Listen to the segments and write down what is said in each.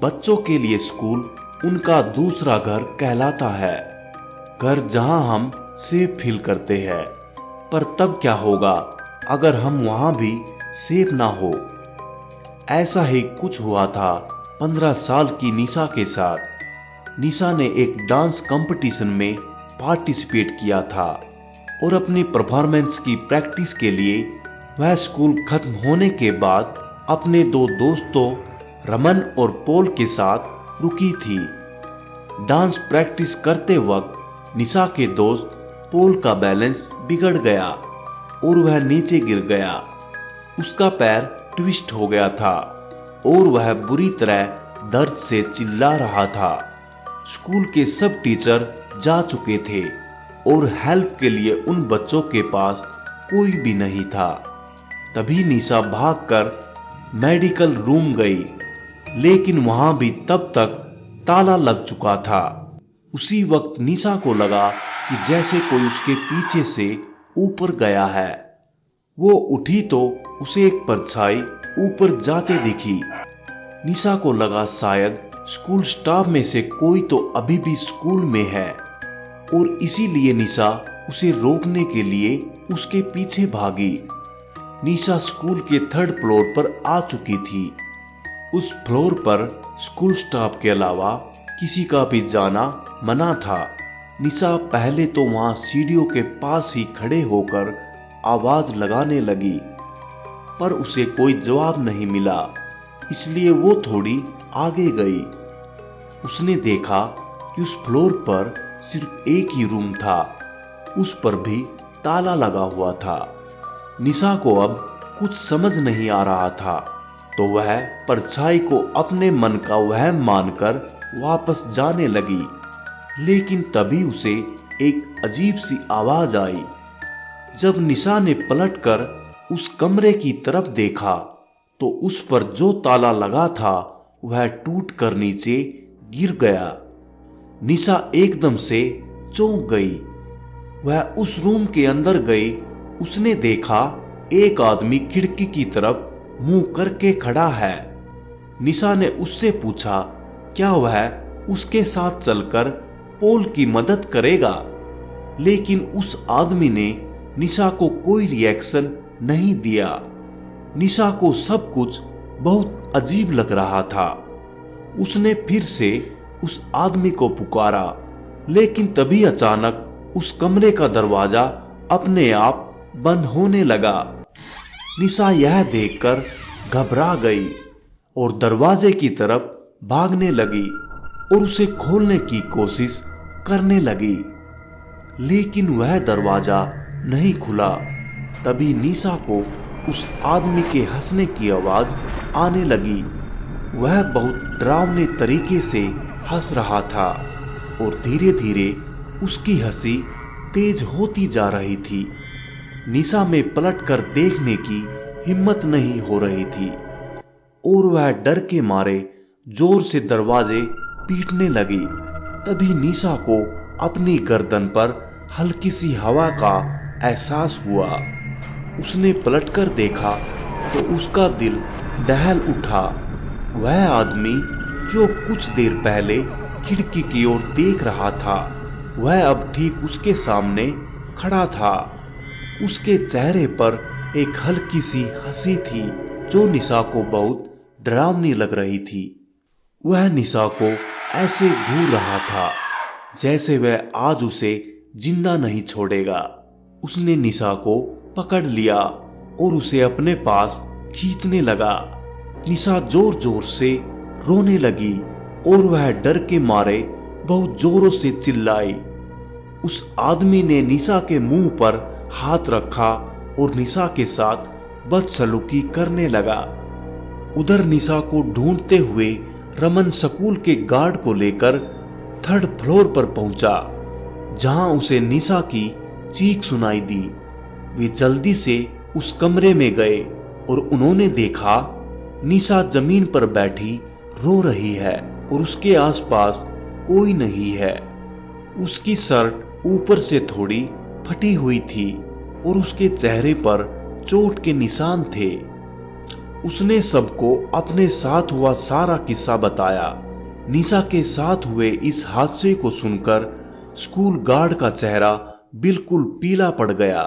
बच्चों के लिए स्कूल उनका दूसरा घर कहलाता है, घर जहां हम सेफ फील करते हैं। पर तब क्या होगा अगर हम वहां भी सेफ ना हो? ऐसा ही कुछ हुआ था 15 साल की निशा के साथ। निशा ने एक डांस कंपटीशन में पार्टिसिपेट किया था और अपनी परफॉर्मेंस की प्रैक्टिस के लिए वह स्कूल खत्म होने के बाद अपने दो दोस्तों रमन और पॉल के साथ रुकी थी। डांस प्रैक्टिस करते वक्त निशा के दोस्त पॉल का बैलेंस बिगड़ गया और वह नीचे गिर गया। उसका पैर ट्विस्ट हो गया था और वह बुरी तरह दर्द से चिल्ला रहा था। स्कूल के सब टीचर जा चुके थे और हेल्प के लिए उन बच्चों के पास कोई भी नहीं था। तभी निशा भागकर मेडिकल रूम गई, लेकिन वहां भी तब तक ताला लग चुका था। उसी वक्त निशा को लगा कि जैसे कोई उसके पीछे से ऊपर गया है। वो उठी तो उसे एक परछाई ऊपर जाते दिखी। निशा को लगा शायद स्कूल स्टाफ में से कोई तो अभी भी स्कूल में है और इसीलिए निशा उसे रोकने के लिए उसके पीछे भागी। निशा स्कूल के 3rd फ्लोर पर आ चुकी थी। उस फ्लोर पर स्कूल स्टाफ के अलावा किसी का भी जाना मना था। निशा पहले तो वहां सीढ़ियों के पास ही खड़े होकर आवाज लगाने लगी, पर उसे कोई जवाब नहीं मिला, इसलिए वो थोड़ी आगे गई। उसने देखा कि उस फ्लोर पर सिर्फ एक ही रूम था, उस पर भी ताला लगा हुआ था। निशा को अब कुछ समझ नहीं आ रहा था, तो वह परछाई को अपने मन का वहम मानकर वापस जाने लगी। लेकिन तभी उसे एक अजीब सी आवाज आई। जब निशा ने पलटकर उस कमरे की तरफ देखा तो उस पर जो ताला लगा था वह टूटकर नीचे गिर गया। निशा एकदम से चौंक गई। वह उस रूम के अंदर गई। उसने देखा एक आदमी खिड़की की तरफ मुंह करके खड़ा है। निशा ने उससे पूछा क्या वह उसके साथ चलकर पॉल की मदद करेगा, लेकिन उस आदमी ने निशा को कोई रिएक्शन नहीं दिया। निशा को सब कुछ बहुत अजीब लग रहा था। उसने फिर से उस आदमी को पुकारा, लेकिन तभी अचानक उस कमरे का दरवाजा अपने आप बंद होने लगा। निशा यह देखकर घबरा गई और दरवाजे की तरफ भागने लगी और उसे खोलने की कोशिश करने लगी, लेकिन वह दरवाजा नहीं खुला। तभी निशा को उस आदमी के हंसने की आवाज आने लगी। वह बहुत डरावने तरीके से हंस रहा था और धीरे धीरे उसकी हंसी तेज होती जा रही थी। निशा में पलटकर देखने की हिम्मत नहीं हो रही थी और वह डर के मारे जोर से दरवाजे पीटने लगी। तभी निशा को अपनी गर्दन पर हल्की सी हवा का एहसास हुआ। उसने पलटकर देखा तो उसका दिल दहल उठा। वह आदमी जो कुछ देर पहले खिड़की की ओर देख रहा था, वह अब ठीक उसके सामने खड़ा था। उसके चेहरे पर एक हल्की सी हंसी थी जो निशा को बहुत डरावनी लग रही थी। वह निशा को ऐसे घूर रहा था जैसे वह आज उसे जिंदा नहीं छोड़ेगा। उसने निशा को पकड़ लिया और उसे अपने पास खींचने लगा। निशा जोर जोर से रोने लगी और वह डर के मारे बहुत जोरों से चिल्लाई। उस आदमी ने निशा के मुंह पर हाथ रखा और निशा के साथ बदसलूकी करने लगा। उधर निशा को ढूंढते हुए रमन स्कूल के गार्ड को लेकर 3rd फ्लोर पर पहुंचा, जहां उसे निशा की चीख सुनाई दी। वे जल्दी से उस कमरे में गए और उन्होंने देखा निशा जमीन पर बैठी रो रही है और उसके आसपास कोई नहीं है। उसकी शर्ट ऊपर से थोड़ी फटी हुई थी और उसके चेहरे पर चोट के निशान थे। उसने सबको अपने साथ हुआ सारा किस्सा बताया। निशा के साथ हुए इस हादसे को सुनकर स्कूल गार्ड का चेहरा बिल्कुल पीला पड़ गया।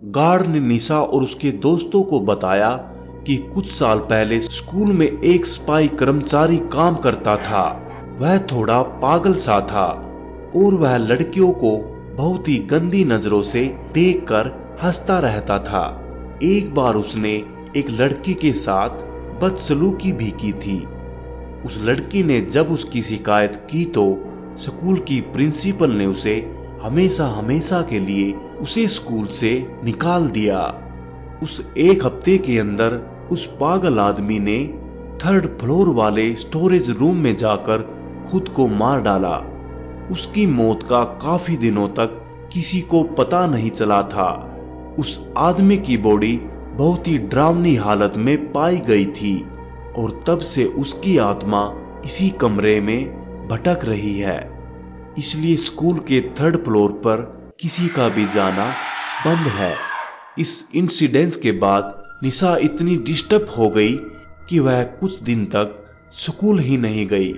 गार्ड ने निशा और उसके दोस्तों को बताया कि कुछ साल पहले स्कूल में एक सिपाही कर्मचारी काम करता था। वह थोड़ा पागल सा था और वह लड़कियों को बहुत ही गंदी नजरों से देखकर हंसता रहता था। एक बार उसने एक लड़की के साथ बदसलूकी भी की थी। उस लड़की ने जब उसकी शिकायत की तो स्कूल की प्रिंसिपल ने उसे हमेशा हमेशा के लिए उसे स्कूल से निकाल दिया। उस एक हफ्ते के अंदर उस पागल आदमी ने 3rd फ्लोर वाले स्टोरेज रूम में जाकर खुद को मार डाला। उसकी मौत का काफी दिनों तक किसी को पता नहीं चला था। उस आदमी की बॉडी बहुत ही डरावनी हालत में पाई गई थी और तब से उसकी आत्मा इसी कमरे में भटक रही है। इसलिए स्कूल के 3rd फ्लोर पर किसी का भी जाना बंद है। इस इंसिडेंस के बाद निशा इतनी डिस्टर्ब हो गई कि वह कुछ दिन तक स्कूल ही नहीं गई,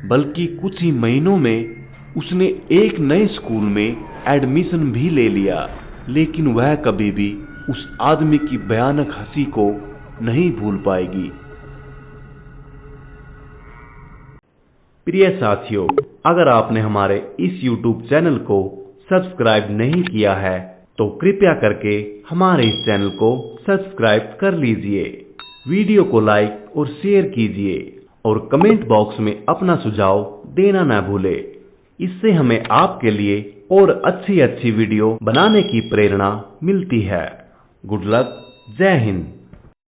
बल्कि कुछ ही महीनों में उसने एक नए स्कूल में एडमिशन भी ले लिया। लेकिन वह कभी भी उस आदमी की भयानक हंसी को नहीं भूल पाएगी। प्रिय साथियों, अगर आपने हमारे इस YouTube चैनल को सब्सक्राइब नहीं किया है तो कृपया करके हमारे इस चैनल को सब्सक्राइब कर लीजिए। वीडियो को लाइक और शेयर कीजिए और कमेंट बॉक्स में अपना सुझाव देना न भूलें। इससे हमें आपके लिए और अच्छी वीडियो बनाने की प्रेरणा मिलती है। Good luck. जय हिंद।